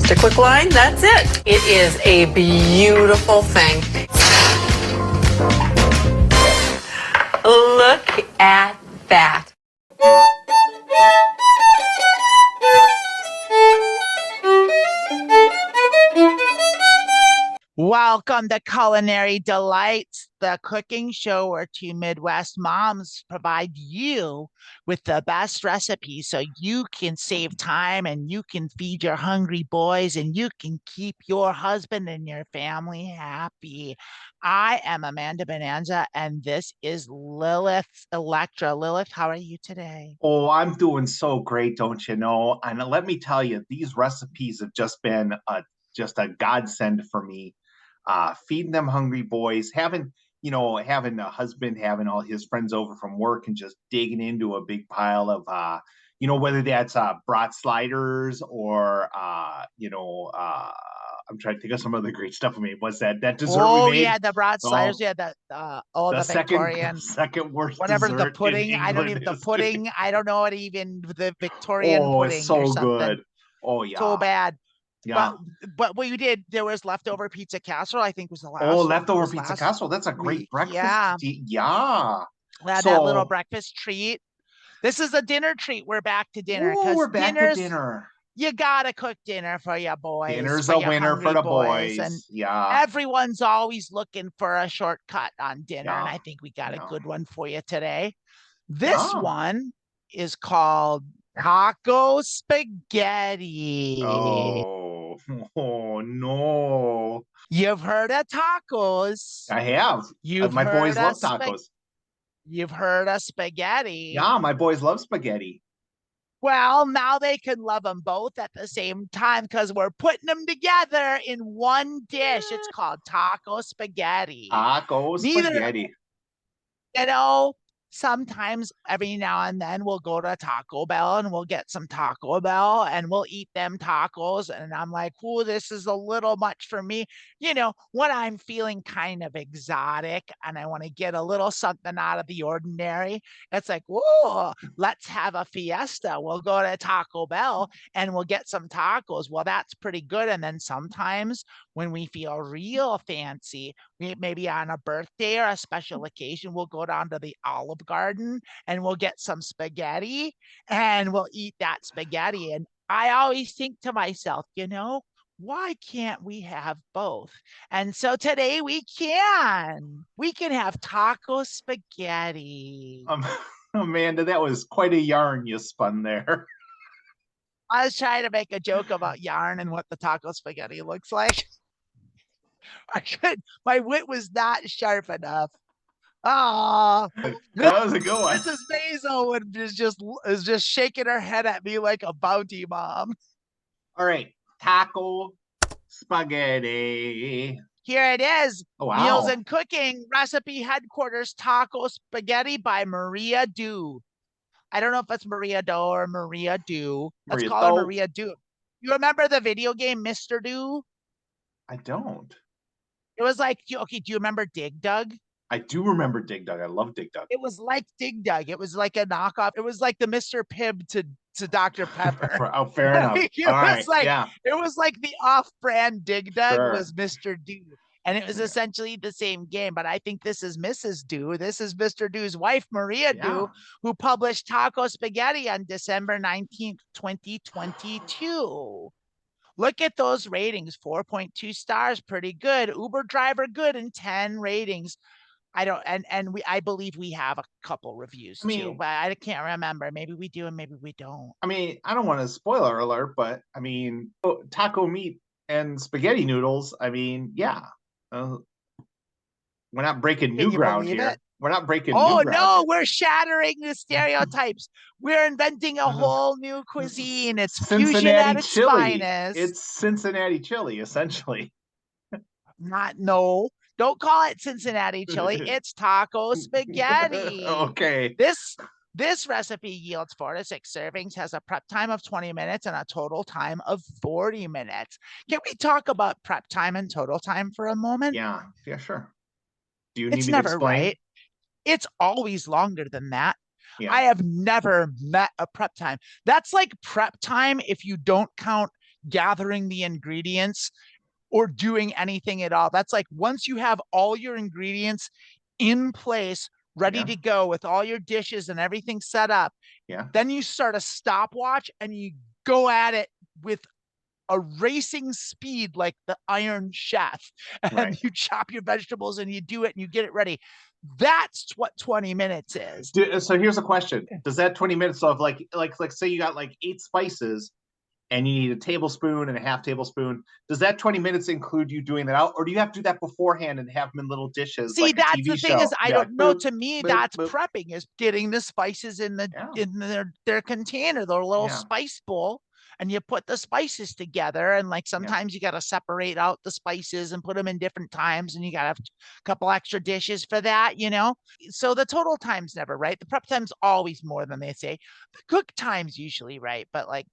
Just a quick line, that's it. It is a beautiful thing. Look at that. Welcome to Culinary Delights, the cooking show where two Midwest moms provide you with the best recipes so you can save time and you can feed your hungry boys and you can keep your husband and your family happy. I am Amanda Bonanza and this is Lilith Electra. Lilith, how are you today? Oh, I'm doing so great, don't you know? And let me tell you, these recipes have just been just a godsend for me. Feeding them hungry boys, having a husband, having all his friends over from work, and just digging into a big pile of whether that's brat sliders or I'm trying to think of some other great stuff. I mean, was that dessert we made? Yeah, the brat sliders. Yeah, the Victorian second worst whatever dessert the pudding. in I don't England even the is. pudding. I don't know what even the Victorian Oh, it's pudding or so something. good. Oh yeah. So bad. Yeah. But what you did, there was leftover pizza casserole, I think was the last. Oh, leftover pizza casserole. That's a great breakfast. Yeah. Yeah. That little breakfast treat. This is a dinner treat. We're back to dinner. Oh, we're back to dinner. You gotta cook dinner for your boys. Dinner's a winner for the boys. And yeah. Everyone's always looking for a shortcut on dinner. And I think we got a good one for you today. This one is called taco spaghetti. Oh no. You've heard of tacos. I have. My boys love tacos. You've heard of spaghetti. Yeah, my boys love spaghetti. Well, now they can love them both at the same time because we're putting them together in one dish. It's called taco spaghetti. Taco spaghetti. Sometimes every now and then we'll go to Taco Bell and we'll get some Taco Bell and we'll eat them tacos. And I'm like, oh, this is a little much for me. When I'm feeling kind of exotic and I want to get a little something out of the ordinary, it's like, whoa, let's have a fiesta. We'll go to Taco Bell and we'll get some tacos. Well, that's pretty good. And then sometimes when we feel real fancy, maybe on a birthday or a special occasion, we'll go down to the Olive Garden and we'll get some spaghetti and we'll eat that spaghetti. And I always think to myself, why can't we have both? And so today we can have taco spaghetti. Amanda, that was quite a yarn you spun there. I was trying to make a joke about yarn and what the taco spaghetti looks like. My wit was not sharp enough. That was a good one. Mrs. Basil is just shaking her head at me like a bounty mom. All right, taco spaghetti. Here it is. Oh, wow. Meals and Cooking Recipe Headquarters Taco Spaghetti by Maria Du. I don't know if it's Maria Do or Maria Du. Let's call her Maria Du. You remember the video game Mr. Do? I don't. It was like, okay, do you remember Dig Dug? I do remember Dig Dug. I love Dig Dug. It was like Dig Dug. It was like a knockoff. It was like the Mr. Pibb to Dr. Pepper. Oh, fair enough. It was like the off-brand Dig Dug was Mr. Do. And it was essentially the same game, but I think this is Mrs. Do. This is Mr. Do's wife, Maria Du, who published Taco Spaghetti on December 19th, 2022. Look at those ratings, 4.2 stars, pretty good. Uber driver good, and 10 ratings. I believe we have a couple reviews too, but I can't remember. Maybe we do and maybe we don't. I mean, I don't want to spoiler alert, but I mean, taco meat and spaghetti noodles. I mean, yeah. We're not breaking new ground here. We're not breaking new ground. Oh, no, we're shattering the stereotypes. We're inventing a whole new cuisine. It's fusion at its finest. It's Cincinnati chili, essentially. No, don't call it Cincinnati chili. It's taco spaghetti. Okay. This recipe yields 4 to 6 servings, has a prep time of 20 minutes and a total time of 40 minutes. Can we talk about prep time and total time for a moment? Yeah, sure. Do you need me to explain? It's never right. It's always longer than that. Yeah. I have never met a prep time. That's like prep time if you don't count gathering the ingredients or doing anything at all. That's like once you have all your ingredients in place, ready to go with all your dishes and everything set up, then you start a stopwatch and you go at it with a racing speed like the Iron Chef, and you chop your vegetables and you do it and you get it ready. That's what 20 minutes is. So here's a question. Does that 20 minutes of like say you got like 8 spices and you need a tablespoon and a half tablespoon, does that 20 minutes include you doing that out, or do you have to do that beforehand and have them in little dishes? See, like that's the thing is, I don't know. To me, that's boop. prepping, is getting the spices in their container, their little spice bowl, and you put the spices together. And like sometimes you got to separate out the spices and put them in different times, and you got to have a couple extra dishes for that, So the total time's never right. The prep time's always more than they say. The cook time's usually right, but like.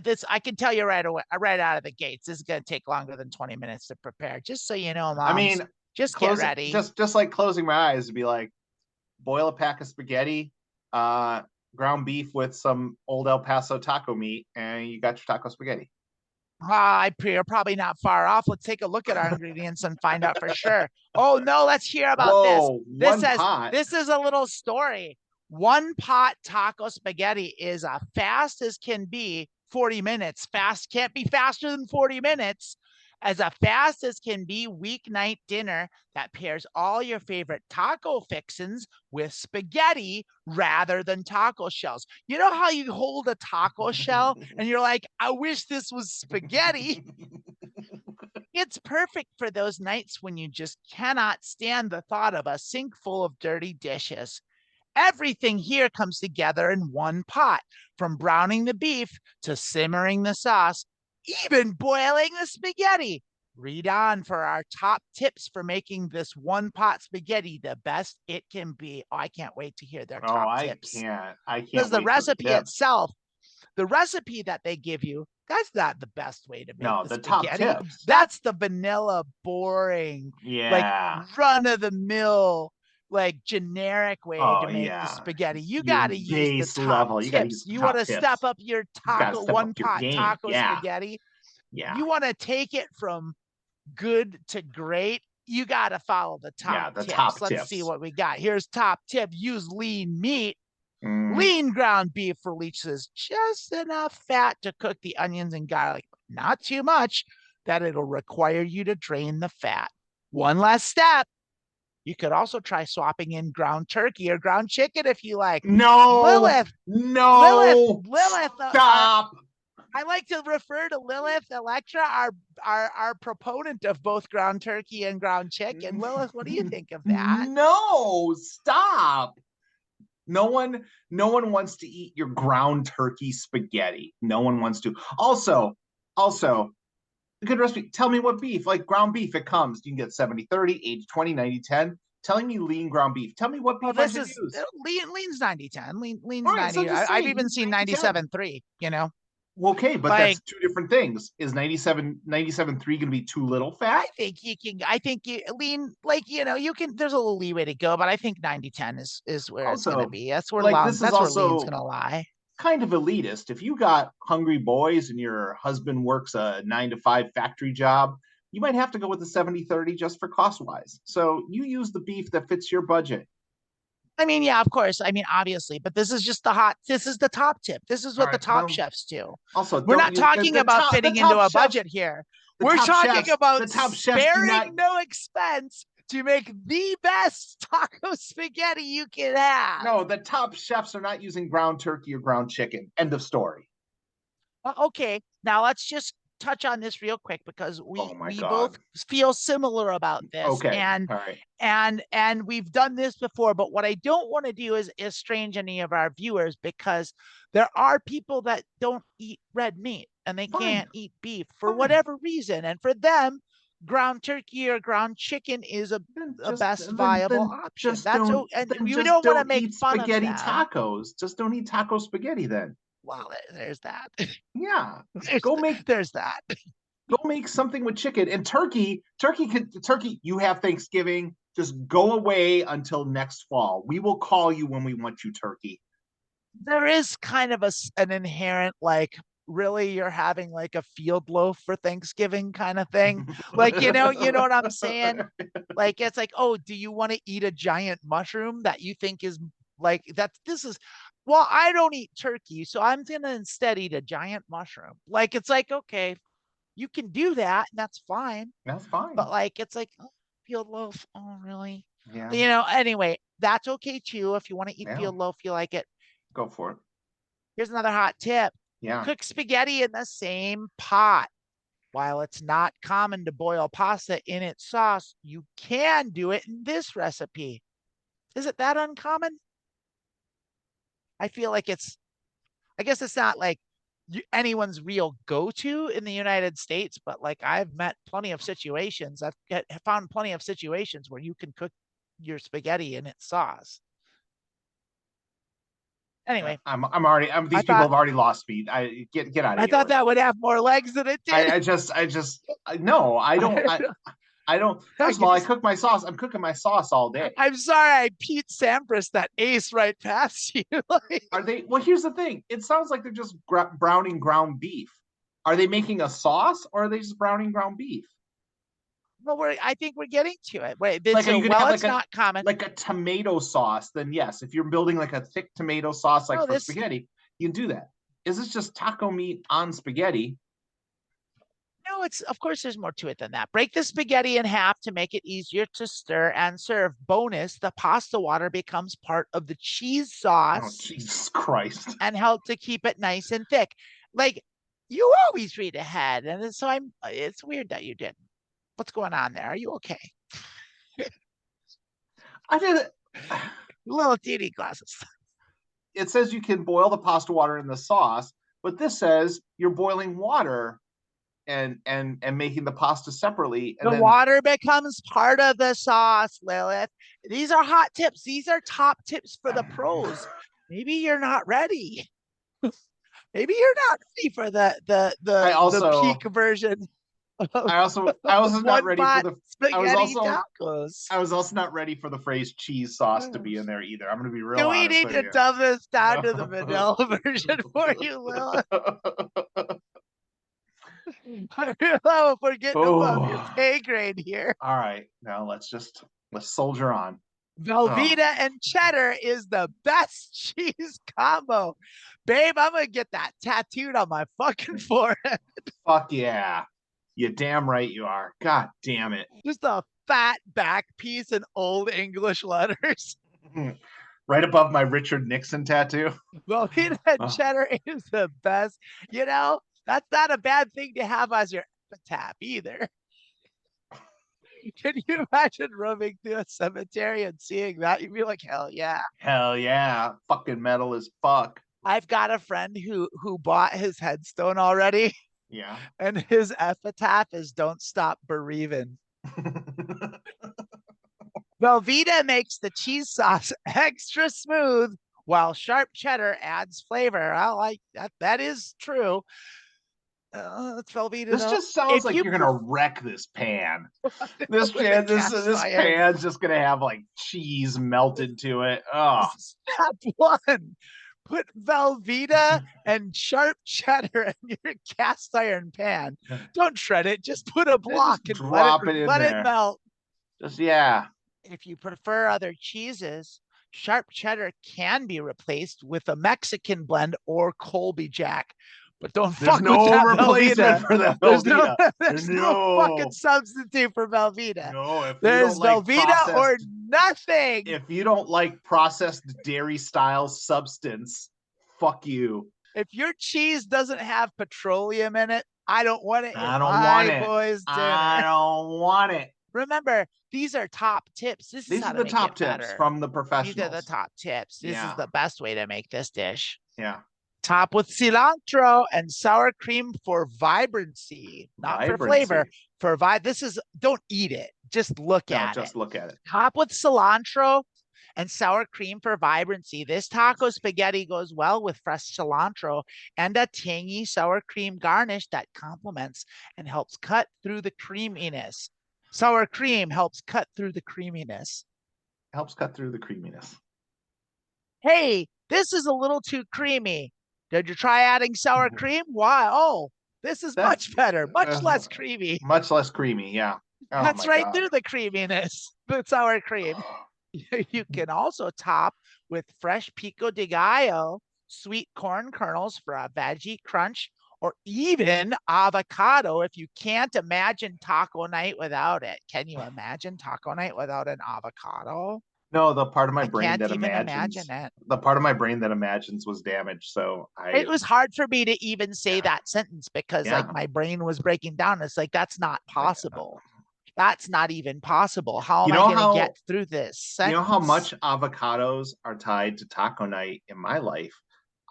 This I can tell you right away, right out of the gates, this is going to take longer than 20 minutes to prepare. Just so you know, moms. I mean, just get ready. Just like closing my eyes to be like, boil a pack of spaghetti, ground beef with some old El Paso taco meat, and you got your taco spaghetti. You're probably not far off. Let's take a look at our ingredients and find out for sure. Oh no, let's hear about this. This is a little story. 1 pot taco spaghetti is as fast as can be, 40 minutes. Fast can't be faster than 40 minutes. As fast as can be weeknight dinner that pairs all your favorite taco fixins with spaghetti rather than taco shells. You know how you hold a taco shell and you're like, I wish this was spaghetti. It's perfect for those nights when you just cannot stand the thought of a sink full of dirty dishes. Everything here comes together in one pot, from browning the beef to simmering the sauce, even boiling the spaghetti. Read on for our top tips for making this one pot spaghetti the best it can be. Oh, I can't wait to hear their top tips. I can't. Because the recipe itself, the recipe that they give you, that's not the best way to make the spaghetti. Top tips. That's the vanilla, boring, like run-of-the-mill, like generic way to make the spaghetti. You got to use the top tips. You want to step up your taco one-pot taco spaghetti. You want to take it from good to great. You got to follow the top tips. Let's see what we got. Here's top tip: use lean meat. Lean ground beef releases just enough fat to cook the onions and garlic, not too much that it'll require you to drain the fat. One last step. You could also try swapping in ground turkey or ground chicken if you like. No, Lilith, stop. I like to refer to Lilith, Electra, our proponent of both ground turkey and ground chicken. Lilith, what do you think of that? No, stop. No one wants to eat your ground turkey spaghetti. No one wants to. Also, a good recipe. Tell me what beef, like ground beef, it comes. You can get 70-30, 80-20, 90-10. Telling me lean ground beef. Tell me what beef I should use. Lean's 90-10. Lean's 90. So I've even seen 97-3, Okay, but that's two different things. Is 97.3 going to be too little fat? I think lean, you can, there's a little leeway to go, but I think 90-10 is where it's going to be. That's where lean's going to lie. Kind of elitist. If you got hungry boys and your husband works a 9-to-5 factory job, you might have to go with the 70-30 just for cost wise. So you use the beef that fits your budget. I mean, yeah, of course. I mean, obviously, but this is just this is the top tip. This is what the top chefs do. Also, we're not talking about fitting into a budget here. We're talking about sparing no expense to make the best taco spaghetti you can have. No, the top chefs are not using ground turkey or ground chicken. End of story. Okay, now let's just touch on this real quick because we both feel similar about this. Okay. And we've done this before, but what I don't want to do is estrange any of our viewers, because there are people that don't eat red meat and they can't eat beef for whatever reason. And for them, ground turkey or ground chicken is a best viable option. We don't want to make fun of spaghetti tacos. Just don't eat taco spaghetti then. Well, there's that. Yeah. There's that. Go make something with chicken and turkey. Turkey, you have Thanksgiving. Just go away until next fall. We will call you when we want you turkey. There is kind of an inherent really you're having like a field loaf for Thanksgiving kind of thing. Like, you know what I'm saying? Like, it's like, oh, do you want to eat a giant mushroom that you think is like well, I don't eat turkey, so I'm gonna instead eat a giant mushroom. Like, it's like, okay, you can do that, and that's fine. That's fine. But like, it's like, oh, field loaf. Oh, really? Yeah. Anyway, that's okay too. If you want to eat field loaf, you like it. Go for it. Here's another hot tip. Yeah. Cook spaghetti in the same pot. While it's not common to boil pasta in its sauce, you can do it in this recipe. Is it that uncommon? I feel like I guess it's not like anyone's real go-to in the United States, but like I've met plenty of situations. I've found plenty of situations where you can cook your spaghetti in its sauce. Anyway, these people have already lost me. Get out of here. I thought that would have more legs than it did. No, I don't. First of all, I cook my sauce. I'm cooking my sauce all day. I'm sorry, I Pete Sampras that ace right past you. Are they? Well, here's the thing. It sounds like they're just browning ground beef. Are they making a sauce, or are they just browning ground beef? Well, I think we're getting to it. Wait, like, so, well, it's not common. Like a tomato sauce, then yes. If you're building like a thick tomato sauce, like for spaghetti, you can do that. Is this just taco meat on spaghetti? No, of course there's more to it than that. Break the spaghetti in half to make it easier to stir and serve. Bonus, the pasta water becomes part of the cheese sauce. Oh, Jesus Christ. And help to keep it nice and thick. Like, you always read ahead. And so it's weird that you didn't. What's going on there? Are you okay? I did it. Little teeny glasses. It says you can boil the pasta water in the sauce, but this says you're boiling water and making the pasta separately. And the water becomes part of the sauce, Lilith. These are hot tips. These are top tips for the pros. Maybe you're not ready. Maybe you're not ready for the peak version. I was not ready for the spaghetti tacos. I was also not ready for the phrase cheese sauce to be in there either. I'm going to be real. Do we need to dumb this down to the vanilla version for you, Lil? I don't know if we're getting above your pay grade here. All right, now let's soldier on. Velveeta and cheddar is the best cheese combo. Babe, I'm going to get that tattooed on my fucking forehead. Fuck yeah. You damn right you are. God damn it. Just a fat back piece in old English letters. Right above my Richard Nixon tattoo. Velveeta and cheddar is the best. You know, that's not a bad thing to have as your epitaph either. Can you imagine roaming through a cemetery and seeing that? You'd be like, hell yeah. Hell yeah. Fucking metal as fuck. I've got a friend who bought his headstone already. Yeah. And his epitaph is "Don't stop bereaving." Velveeta makes the cheese sauce extra smooth, while sharp cheddar adds flavor. I like that. That is true. It's Velveeta. This just sounds like you're gonna wreck this pan. This pan's just gonna have like cheese melted to it. Oh, step one. Put Velveeta and sharp cheddar in your cast iron pan. Don't shred it. Just put a block and let it melt. If you prefer other cheeses, sharp cheddar can be replaced with a Mexican blend or Colby Jack. But don't fuck with that Velveeta. There's no fucking substitute for Velveeta. No, there's Velveeta or nothing. If you don't like processed dairy style substance, fuck you. If your cheese doesn't have petroleum in it, I don't want it. I don't want it. I don't want it. Remember, these are top tips. These are the top tips from the professionals. These are the top tips. This is the best way to make this dish. Yeah. Top with cilantro and sour cream for vibrancy, not for flavor. Don't eat it. Just look at it. Just look at it. Top with cilantro and sour cream for vibrancy. This taco spaghetti goes well with fresh cilantro and a tangy sour cream garnish that complements and helps cut through the creaminess. Sour cream helps cut through the creaminess. Hey, this is a little too creamy. Did you try adding sour cream? Why? Oh, this is That- much better, much less creamy. Much less creamy. Yeah. Oh Cuts my right God. through the creaminess, the sour cream. You can also top with fresh pico de gallo, sweet corn kernels for a veggie crunch, or even avocado if you can't imagine taco night without it. Can you imagine taco night without an avocado? No, the part of my I brain can't that even imagines imagine it. the part of my brain that imagines was damaged. So It was hard for me to even say Yeah. that sentence because like Yeah. my brain was breaking down. It's like, that's not possible. That's not even possible. How am You I know going to how get through this you know how sentence? much avocados are tied to taco night in my life?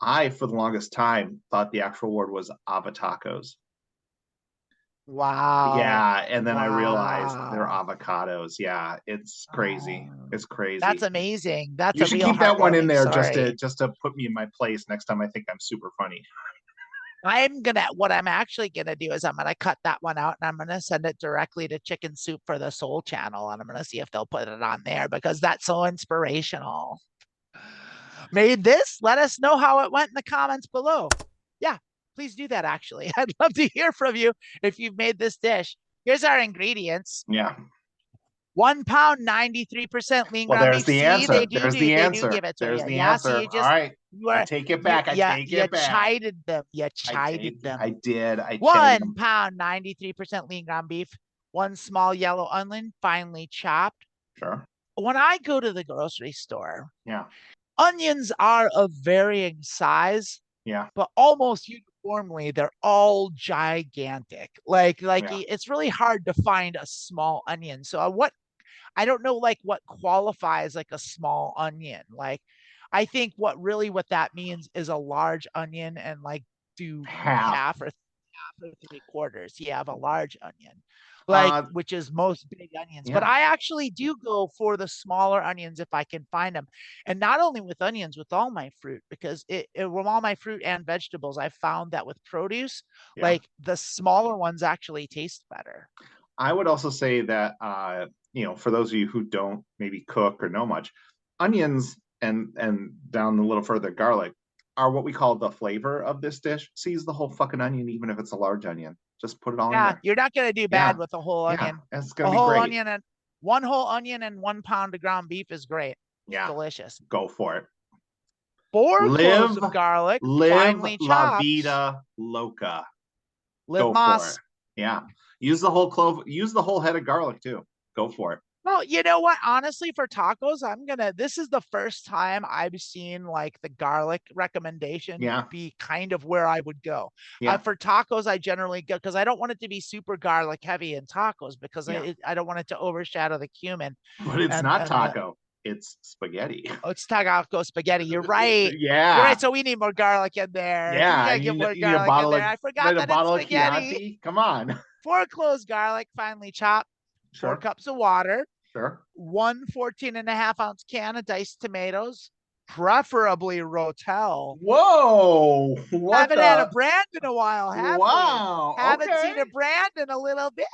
I, for the longest time, thought the actual word was avotacos. Wow. Yeah, and then I realized they're Wow. avocados. Yeah, it's crazy. Oh, It's crazy. that's amazing. That's You a should real keep that one in heartwarming there story. just to put me in my place next time I think I'm super funny. What I'm actually gonna do is I'm gonna cut that one out and I'm gonna send it directly to Chicken Soup for the Soul channel, and I'm gonna see if they'll put it on there because that's so inspirational. Made this? Let us know how it went in the comments below. Yeah, please do that actually. I'd love to hear from you if you've made this dish. Here's our ingredients. Yeah. 1 pound, 93% lean Well, ground there's beef. the See, answer. they There's the do answer. give it to There's you. the Yeah, so answer. you All just right. I take it back. I take it back. chided them. You chided them. I did. I chided 1 them. pound, 93% lean ground beef. 1 small yellow onion, finely chopped. Sure. When I go to the grocery store, Yeah. onions are of varying size, Yeah. but almost uniformly they're all gigantic. Like Yeah. it's really hard to find a small onion. So I don't know like what qualifies like a small onion. Like I think what that means is a large onion, and like do Half. half or 3/4. You have a large onion, like which is most big onions. But Yeah. I actually do go for the smaller onions if I can find them. And not only with onions, with all my fruit, because with all my fruit and vegetables, I found that with produce, Yeah. like the smaller ones actually taste better. I would also say that for those of you who don't maybe cook or know much, onions and down a little further, garlic are what we call the flavor of this dish. Seize the whole fucking onion, even if it's a large onion. Just put it all in Yeah, there. you're not gonna do bad with a whole Yeah, onion. it's A gonna be whole great. onion and 1 whole onion and 1 pound of ground beef is great. Yeah, Delicious. go for it. 4 cloves of garlic, finely La chopped. vida loca. Live Go Moss. for it. Yeah, use the whole clove. Use the whole head of garlic too. Go for it. Well, you know what? Honestly, for tacos, this is the first time I've seen like the garlic recommendation be kind of where I would go. Yeah. For tacos, I generally go because I don't want it to be super garlic heavy in tacos because I don't want it to overshadow the cumin. But it's not taco. It's spaghetti. Oh, it's taco spaghetti. You're right. Yeah. You're right. So we need more garlic in there. Yeah. We gotta get more garlic in there. I forgot that it's spaghetti. Chianti. Come on. 4 cloves garlic, finely chopped. Sure. 4 cups of water. Sure. 1 14.5-ounce can of diced tomatoes, preferably Rotel. Whoa! Haven't had a brand in a while, have we? Haven't Okay. seen a brand in a little bit.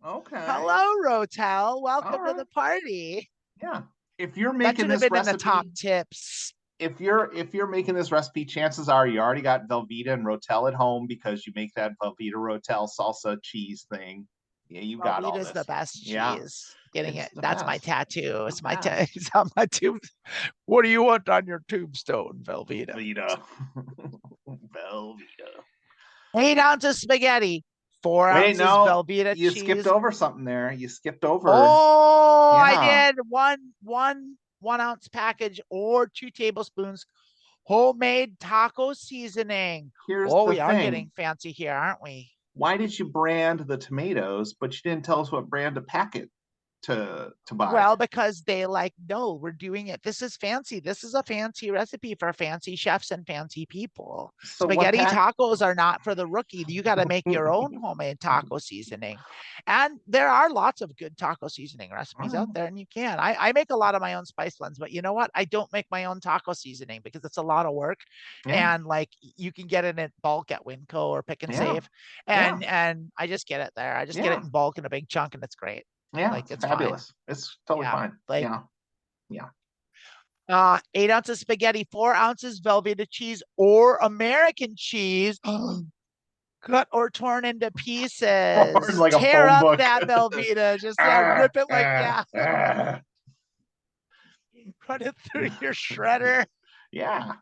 Okay. Hello, Rotel. Welcome to the party. Yeah. If you're making this recipe, in the top tips. If you're making this recipe, chances are you already got Velveeta and Rotel at home because you make that Velveeta Rotel salsa cheese thing. Yeah, you got all this. Velveeta's the best cheese. Yeah. Getting it. That's my tattoo. It's my it's on my tomb. What do you want on your tombstone, Velveeta? Velveeta. 8 ounces spaghetti. 4 ounces Velveeta you cheese. You skipped over something there. You skipped over. Oh, I did. One ounce package or 2 tablespoons homemade taco seasoning. Here's we are getting fancy here, aren't we? Why did you brand the tomatoes, but you didn't tell us what brand to pack it to buy? Well, because they no, we're doing it. This is fancy. This is a fancy recipe for fancy chefs and fancy people. So spaghetti tacos are not for the rookie. You got to make your own homemade taco seasoning. And there are lots of good taco seasoning recipes out there, and you can. I make a lot of my own spice blends, but you know what? I don't make my own taco seasoning because it's a lot of work. And you can get it in bulk at Winco or Pick and Save. And I just get it there. I just get it in bulk in a big chunk, and it's great. Yeah, it's fabulous. Fine. It's totally fine. 8 ounces spaghetti, 4 ounces Velveeta cheese or American cheese, cut or torn into Or pieces. like a Tear phone up book. that Velveeta. Just rip it like run it through your shredder. Yeah,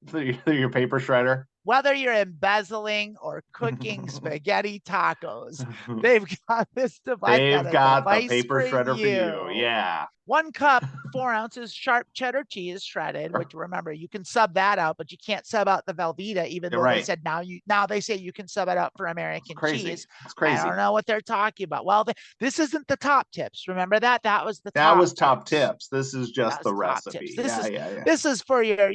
through your paper shredder. Whether you're embezzling or cooking spaghetti tacos, they've got this device. They've got the paper for shredder for you. you. Yeah. 1 cup, 4 ounces sharp cheddar cheese shredded, which remember you can sub that out, but you can't sub out the Velveeta, even though they said now they say you can sub it out for American cheese. It's crazy. I don't know what they're talking about. Well, this isn't the top tips. Remember that? That was the that top was top tips. tips. This is just the recipe. This is for your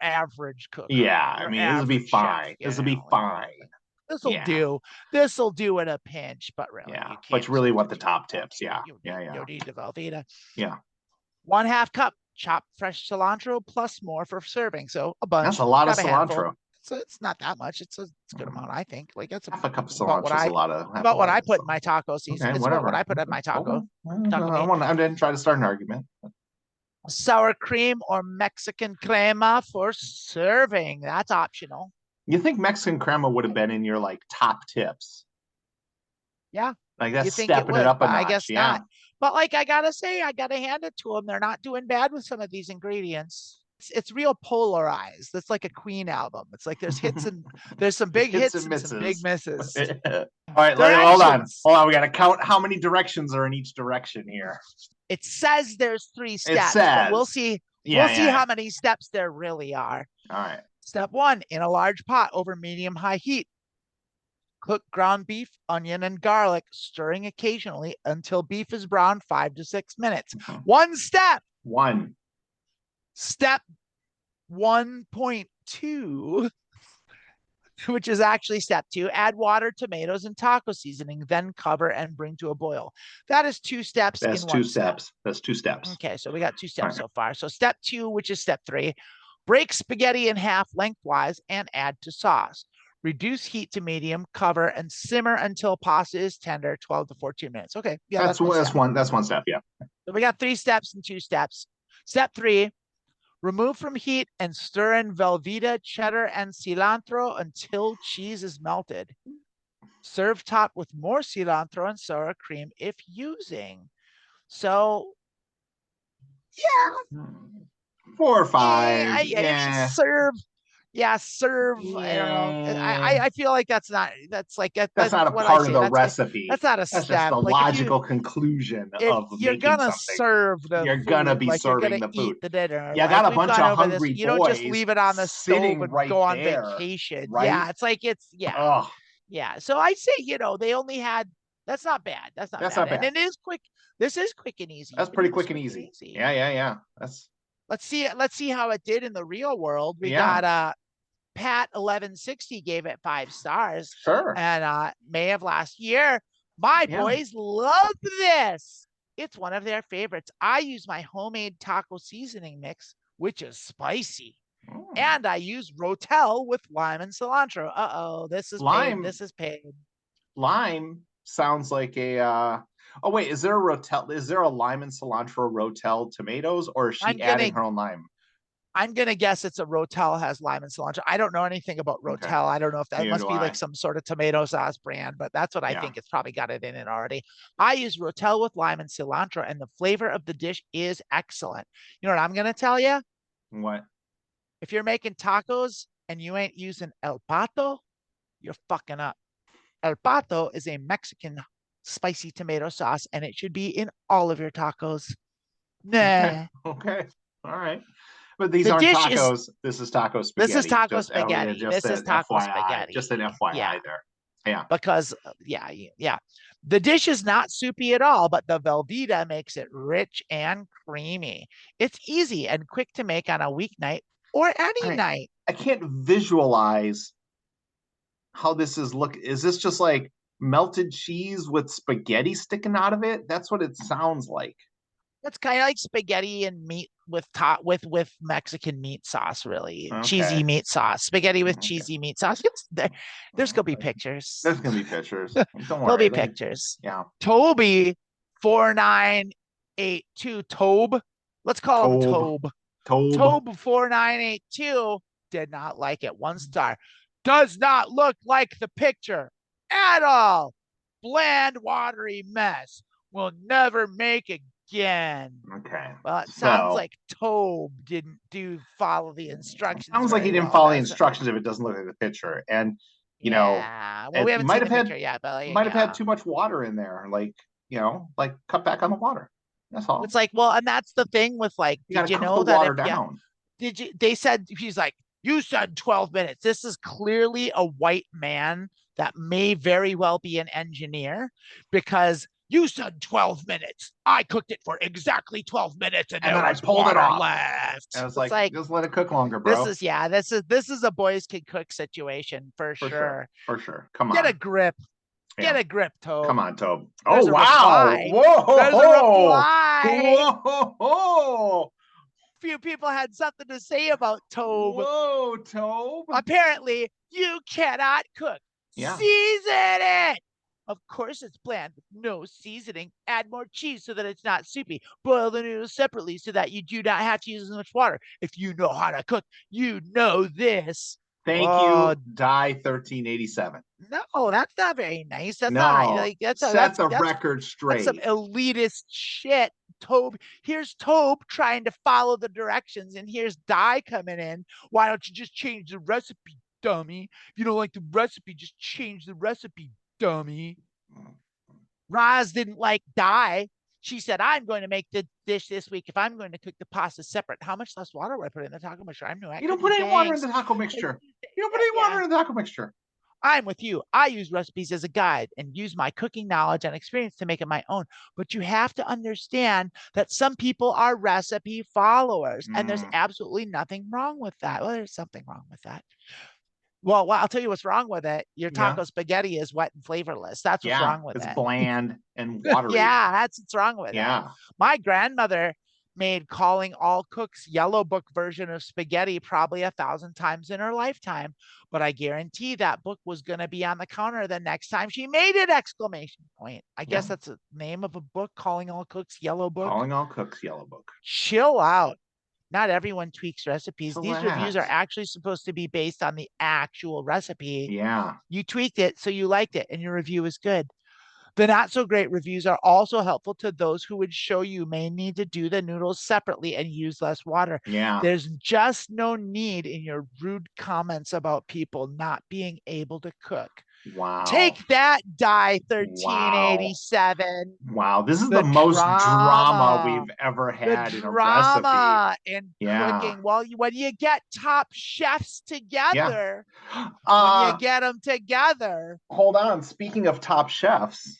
average cooker. Yeah, I mean, this will be fine. This will be fine. This will do in a pinch, but really, yeah. But you really want the top tips. Yeah. You need the Velveeta. Yeah. 1/2 cup chopped fresh cilantro plus more for serving. So a bunch. That's a lot of cilantro. Handful. So it's not that much. It's a good amount, I think. Like that's half a cup of cilantro is a lot of. About what I put in my taco season. Okay, it's whatever. What I put in my taco. I didn't try to start an argument. Sour cream or Mexican crema for serving. That's optional. You think Mexican crema would have been in your like top tips? Yeah. Like that's stepping it up a notch. I guess not. But like I gotta hand it to them. They're not doing bad with some of these ingredients. It's real polarized. It's like a Queen album. It's like there's hits and there's some big hits and some big misses. All right, hold on. We gotta count how many directions are in each direction here. It says there's 3 steps, but we'll see. We'll see how many steps there really are. All right. Step 1, in a large pot over medium-high heat. Cook ground beef, onion, and garlic, stirring occasionally until beef is brown 5 to 6 minutes. 1 step. 1. Step 1.2, which is actually step 2. Add water, tomatoes, and taco seasoning, then cover and bring to a boil. That is 2 steps. That's 2 steps. That's 2 steps. Okay, so we got 2 steps so far. So step 2, which is step 3, break spaghetti in half lengthwise and add to sauce. Reduce heat to medium, cover, and simmer until pasta is tender, 12 to 14 minutes. Okay, yeah, that's one step. Yeah. So we got 3 steps and 2 steps. Step 3, remove from heat and stir in Velveeta, cheddar, and cilantro until cheese is melted. Serve top with more cilantro and sour cream if using. So, yeah. 4 or 5. Serve. Yeah, serve. Yeah. I don't know. I feel like that's not a part of the recipe. That's not a step. That's just the logical conclusion of you're gonna serve the you're food, gonna be like serving you're gonna the food. Eat the dinner. Yeah, I got a bunch of hungry boys. You don't just leave it on the stove and go on vacation. Right? Yeah, it's like yeah. So I say, they only had. That's not bad. That's not bad. And it is quick. This is quick and easy. That's pretty quick and easy. Yeah. Let's see how it did in the real world. We got Pat 1160 gave it 5 stars. Sure. And May of last year, my boys love this. It's one of their favorites. I use my homemade taco seasoning mix, which is spicy. And I use Rotel with lime and cilantro. This is lime. Paid. This is paid. Lime sounds like a oh wait, is there a Rotel? Is there a lime and cilantro Rotel tomatoes, or is she adding her own lime? I'm gonna guess it's a Rotel has lime and cilantro. I don't know anything about Rotel. Okay. I don't know if that must be like some sort of tomato sauce brand, but that's what I think. It's probably got it in it already. I use Rotel with lime and cilantro, and the flavor of the dish is excellent. You know what I'm gonna tell you? What? If you're making tacos and you ain't using El Pato, you're fucking up. El Pato is a Mexican spicy tomato sauce, and it should be in all of your tacos. Nah. Okay. All right. But these aren't tacos. This is taco spaghetti. This is taco spaghetti. This is taco spaghetti. Just an FYI there. Yeah. Because, yeah. The dish is not soupy at all, but the Velveeta makes it rich and creamy. It's easy and quick to make on a weeknight or any night. I can't visualize how this is Is this just like melted cheese with spaghetti sticking out of it? That's what it sounds like. It's kind of like spaghetti and meat with Mexican meat sauce, really. Okay. Cheesy meat sauce. Spaghetti with cheesy meat sauce. There's gonna be pictures. There's gonna be pictures. Don't worry. There'll be pictures. Yeah. Toby 4982 Tobe. Let's call him Tobe. Tobe 4982 did not like it. 1 star. Does not look like the picture at all. Bland, watery mess. Will never make again. Okay. Well, it sounds like Tobe didn't follow the instructions. Sounds like he didn't follow the instructions if it doesn't look like the picture. And you know, well, we haven't seen the picture yet, but might have had too much water in there. Like, like cut back on the water. That's all. It's like, well, and that's the thing with like, did you know that water down? They said, he's like, you said 12 minutes. This is clearly a white man that may very well be an engineer, because you said 12 minutes. I cooked it for exactly 12 minutes, and then I pulled it off. Left. I was like, just let it cook longer, bro. This is a boys can cook situation for sure. For sure. Come on. Get a grip. Get a grip, Tobe. Come on, Tobe. There's oh, wow. Whoa. There's a reply. Whoa. Few people had something to say about Tobe. Whoa, Tobe. Apparently, you cannot cook. Yeah. Season it. Of course, it's bland with no seasoning. Add more cheese so that it's not soupy. Boil the noodles separately so that you do not have to use as much water. If you know how to cook, you know this. Thank you, Die 1387. No, that's not very nice. That's not like that's set the record straight. That's some elitist shit. Tobe, here's Tobe trying to follow the directions, and here's Die coming in. Why don't you just change the recipe, dummy? If you don't like the recipe, just change the recipe, dummy. Roz didn't like Die. She said, I'm going to make the dish this week if I'm going to cook the pasta separate. How much less water would I put in the taco mixture? I'm new. You don't put any water in the taco mixture. You don't put any water in the taco mixture. I'm with you. I use recipes as a guide and use my cooking knowledge and experience to make it my own. But you have to understand that some people are recipe followers, and there's absolutely nothing wrong with that. Well, there's something wrong with that. Well, I'll tell you what's wrong with it. Your taco spaghetti is wet and flavorless. That's what's wrong with it. It's bland and watery. That's what's wrong with it. My grandmother made Calling All Cooks Yellow Book version of spaghetti probably 1,000 times in her lifetime. But I guarantee that book was going to be on the counter the next time she made it! ! I guess that's the name of a book, Calling All Cooks Yellow Book. Calling All Cooks Yellow Book. Chill out. Not everyone tweaks recipes. These reviews are actually supposed to be based on the actual recipe. Yeah. You tweaked it, so you liked it, and your review is good. The not so great reviews are also helpful to those who would show you may need to do the noodles separately and use less water. Yeah. There's just no need in your rude comments about people not being able to cook. Wow. Take that, Die 1387. Wow. This is the most drama we've ever had in a recipe. In cooking. Well, when you get top chefs together, when you get them together. Hold on. Speaking of top chefs,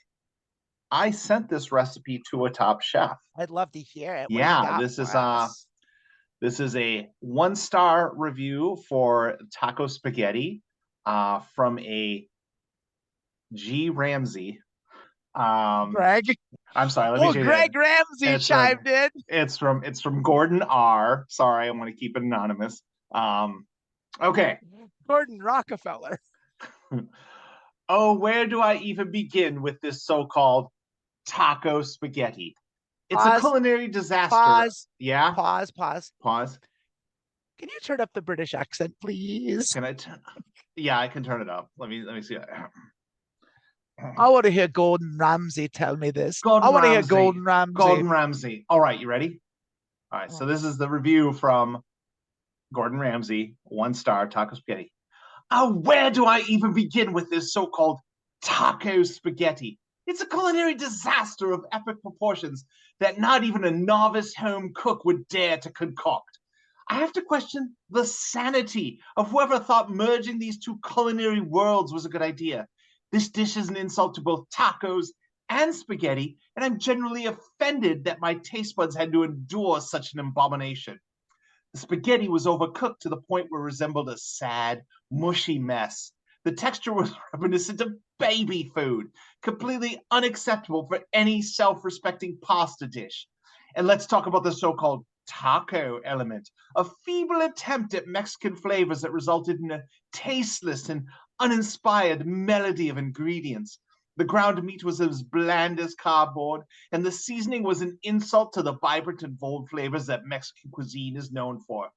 I sent this recipe to a top chef. I'd love to hear it. Yeah, this is a 1-star review for taco spaghetti from a G. Ramsey. Greg. I'm sorry. Let me Greg Ramsey chimed in. It's from Gordon R. Sorry, I want to keep it anonymous. Okay. Gordon Rockefeller. Oh, where do I even begin with this so-called taco spaghetti? It's a culinary disaster. Pause. Yeah. Pause. Can you turn up the British accent, please? Can I? Yeah, I can turn it up. Let me see. I want to hear Gordon Ramsay tell me this. I want to hear Gordon Ramsay. Gordon Ramsay. All right, you ready? All right, so this is the review from Gordon Ramsay, 1-star taco spaghetti. Oh, where do I even begin with this so-called taco spaghetti? It's a culinary disaster of epic proportions that not even a novice home cook would dare to concoct. I have to question the sanity of whoever thought merging these two culinary worlds was a good idea. This dish is an insult to both tacos and spaghetti, and I'm generally offended that my taste buds had to endure such an abomination. The spaghetti was overcooked to the point where it resembled a sad, mushy mess. The texture was reminiscent of baby food, completely unacceptable for any self-respecting pasta dish. And let's talk about the so-called taco element, a feeble attempt at Mexican flavors that resulted in a tasteless and uninspired melody of ingredients. The ground meat was as bland as cardboard, and the seasoning was an insult to the vibrant and bold flavors that Mexican cuisine is known for.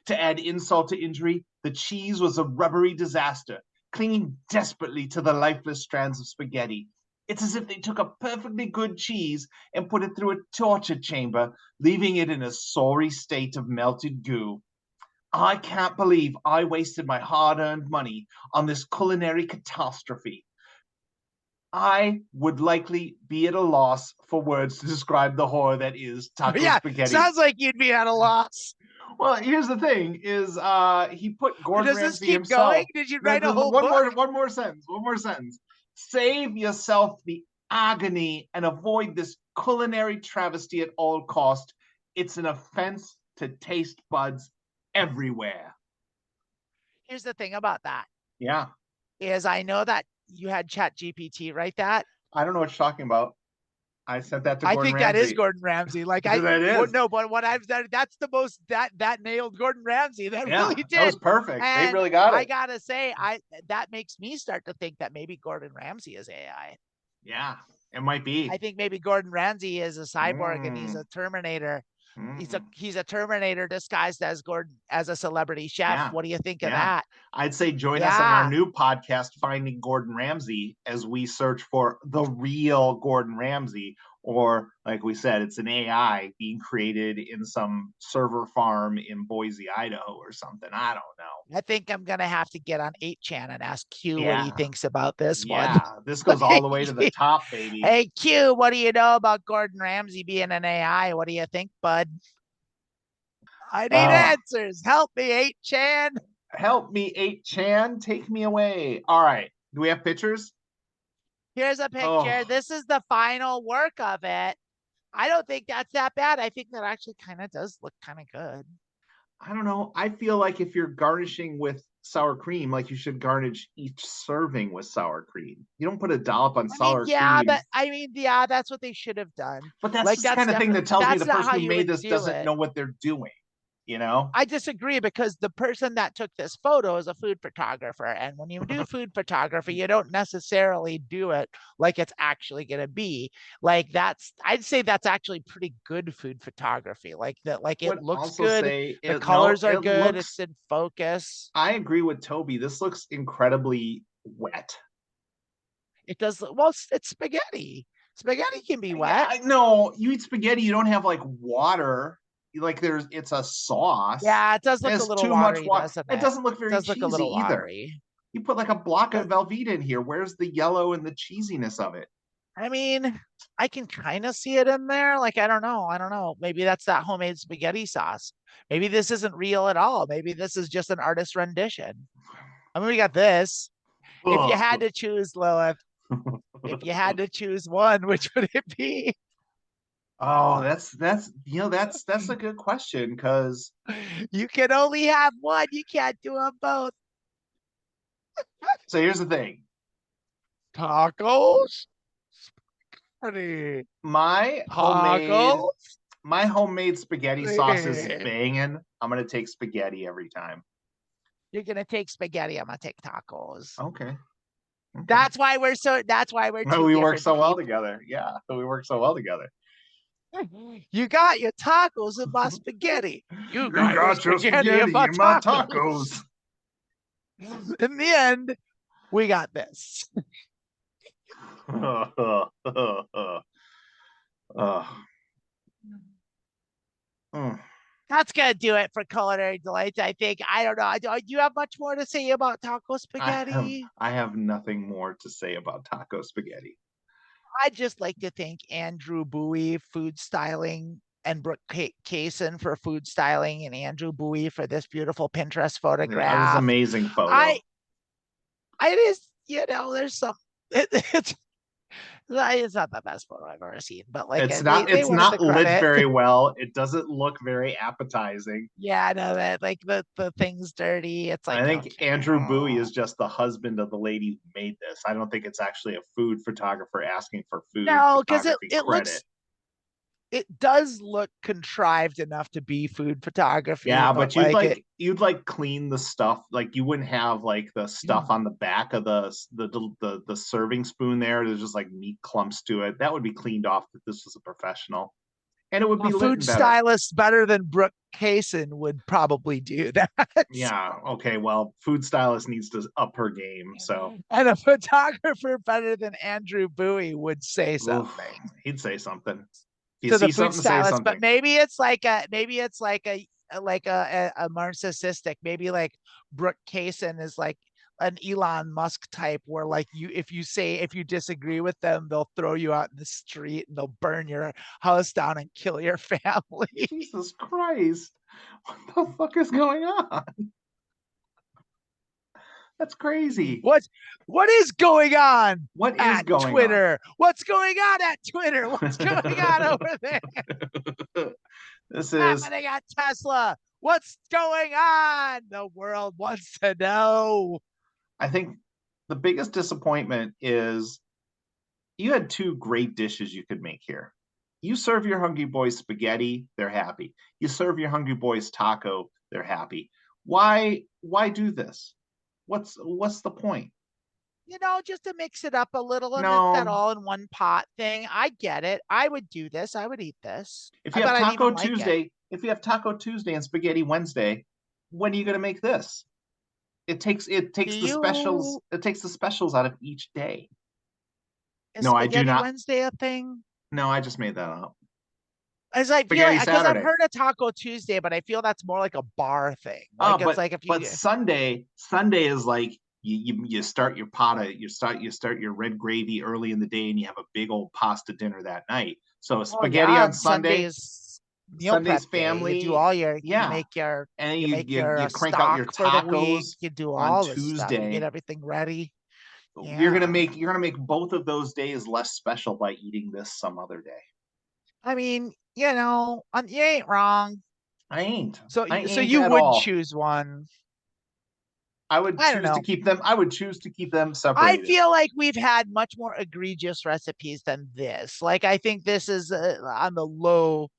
To add insult to injury, the cheese was a rubbery disaster, clinging desperately to the lifeless strands of spaghetti. It's as if they took a perfectly good cheese and put it through a torture chamber, leaving it in a sorry state of melted goo. I can't believe I wasted my hard-earned money on this culinary catastrophe. I would likely be at a loss for words to describe the horror that is taco Yeah, spaghetti. sounds like you'd be at a loss. Well, here's the thing: is he put Gordon Does this Ramsay keep himself? going? Did you write a whole one book? more sentence. One more sentence. Save yourself the agony and avoid this culinary travesty at all cost. It's an offense to taste buds everywhere. Here's the thing about that. Yeah. Is I know that you had ChatGPT write that. I don't know what you're talking about. I sent that to I Gordon think Ramsay. that is Gordon Ramsay. Like that is. Well, no, but what I've done, that's the most that nailed Gordon Ramsay. That really did. That was perfect. And they really got it. I gotta say, that makes me start to think that maybe Gordon Ramsay is AI. Yeah, it might be. I think maybe Gordon Ramsay is a cyborg and he's a Terminator. He's a Terminator disguised as a celebrity chef. Yeah. What do you think of that? I'd say join us on our new podcast, Finding Gordon Ramsay, as we search for the real Gordon Ramsay, or like we said, it's an AI being created in some server farm in Boise, Idaho, or something. I don't know. I think I'm gonna have to get on 8chan and ask Q what he thinks about this one. Yeah, this goes all the way to the top, baby. Hey Q, what do you know about Gordon Ramsay being an AI? What do you think, bud? I need answers. Help me, 8chan. Help me, 8chan. Take me away. All right. Do we have pictures? Here's a picture. This is the final work of it. I don't think that's that bad. I think that actually kind of does look kind of good. I don't know. I feel like if you're garnishing with sour cream, like you should garnish each serving with sour cream. You don't put a dollop on sour cream. Yeah, that's what they should have done. But that's like, the kind of thing that tells me the person who made this doesn't know what they're doing. You know, I disagree, because the person that took this photo is a food photographer. And when you do food photography, you don't necessarily do it like it's actually going to be like I'd say that's actually pretty good food photography. Like that, like it looks good. The colors are good. It's in focus. I agree with Toby. This looks incredibly wet. It does. Well, it's spaghetti. Spaghetti can be wet. No, you eat spaghetti, you don't have like water. Like it's a sauce. Yeah, it does look a little watery, doesn't it? It doesn't look very cheesy look a little either. Watery. You put like a block of Velveeta in here. Where's the yellow and the cheesiness of it? I mean, I can kind of see it in there. Like, I don't know. Maybe that's that homemade spaghetti sauce. Maybe this isn't real at all. Maybe this is just an artist rendition. I mean, we got this. If you had to choose, Lilith, if you had to choose one, which would it be? Oh, that's a good question, because you can only have one. You can't do them both. So here's the thing. Tacos? Spaghetti. My homemade spaghetti sauce is banging. I'm gonna take spaghetti every time. You're gonna take spaghetti. I'm gonna take tacos. Okay. That's why we're we work so well together. Yeah, we work so well together. You got your tacos and my spaghetti. You got your spaghetti and my tacos. In the end, we got this. That's gonna do it for Culinary Delights, I think. I don't know. Do you have much more to say about taco spaghetti? I have nothing more to say about taco spaghetti. I'd just like to thank Andrew Bowie, Food Styling, and Brooke Kaysen for food styling, and Andrew Bowie for this beautiful Pinterest photograph. That was an amazing photo. There's some. It's not the best photo I've ever seen, but like it's not lit very well. It doesn't look very appetizing. Yeah, I know that. Like the thing's dirty. It's like I think Andrew Bowie is just the husband of the lady who made this. I don't think it's actually a food photographer asking for food. No, because it it does look contrived enough to be food photography. Yeah, but you'd like you'd like clean the stuff. Like you wouldn't have like the stuff on the back of the serving spoon there. There's just like meat clumps to it. That would be cleaned off if this was a professional. And it would be a lit food and better. stylist better than Brooke Kaysen would probably do that. Yeah. Okay. Well, food stylist needs to up her game. So And a photographer better than Andrew Bowie would say oof, something he'd say something. If you to the see food something, say stylist, but something. maybe it's like a narcissistic, maybe like Brooke Kaysen is like an Elon Musk type where like if you disagree with them, they'll throw you out in the street and they'll burn your house down and kill your family. Jesus Christ. What the fuck is going on? That's crazy. What is going on What is at going Twitter? What's going on at Twitter? What's going on over there? on? This What's is happening at Tesla? What's going on? The world wants to know. I think the biggest disappointment is you had two great dishes you could make here. You serve your Hungry Boys spaghetti, they're happy. You serve your Hungry Boys taco, they're happy. Why do this? What's the point? Just to mix it up a little and it's that No. all in one pot thing. I get it. I would do this. I would eat this. If you I have bet I'd Taco even like it. Tuesday, if you have Taco Tuesday and Spaghetti Wednesday, when are you going to make this? It takes the specials. It takes the specials out of each day. Is No, I do Spaghetti not. Wednesday a thing? No, I just made that up. As I feel Spaghetti because I've Saturday. heard of Taco Tuesday, but I feel that's more like a bar thing. Like it's like if you but Sunday is like you start your you start your red gravy early in the day and you have a big old pasta dinner that night. So spaghetti on Sunday, meal Sunday's prep day. family. You do all your Yeah. you make your And you make your you crank out your stock for the week. tacos You do on all this stuff. You Tuesday. get everything ready. You're gonna make both of those days less special by eating this some other day. I mean, you ain't wrong. I ain't. So I ain't you at would all. choose one. I would choose to keep them. I would choose to keep them separated. I feel like we've had much more egregious recipes than this. Like I think this is on the low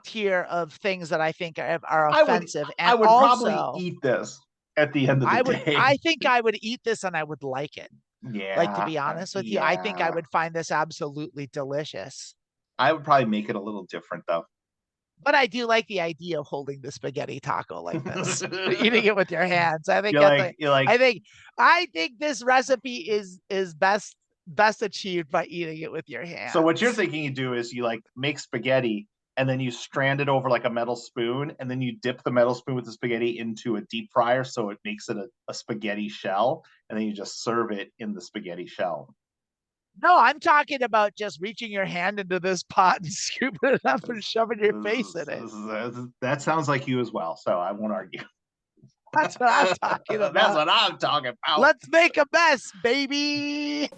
tier of things that I think are offensive. I would probably eat this at the end of the day. I think I would eat this and I would like it. Yeah. Like to be honest with you, I think I would find this absolutely delicious. I would probably make it a little different though. But I do like the idea of holding the spaghetti taco like this, eating it with your hands. I think I think this recipe is best achieved by eating it with your hands. So what you're thinking you do is you like make spaghetti and then you strand it over like a metal spoon and then you dip the metal spoon with the spaghetti into a deep fryer so it makes it a spaghetti shell and then you just serve it in the spaghetti shell. No, I'm talking about just reaching your hand into this pot and scooping it up and shoving your face in it. That sounds like you as well, so I won't argue. That's what I'm talking about. That's what I'm talking about. Let's make a mess, baby.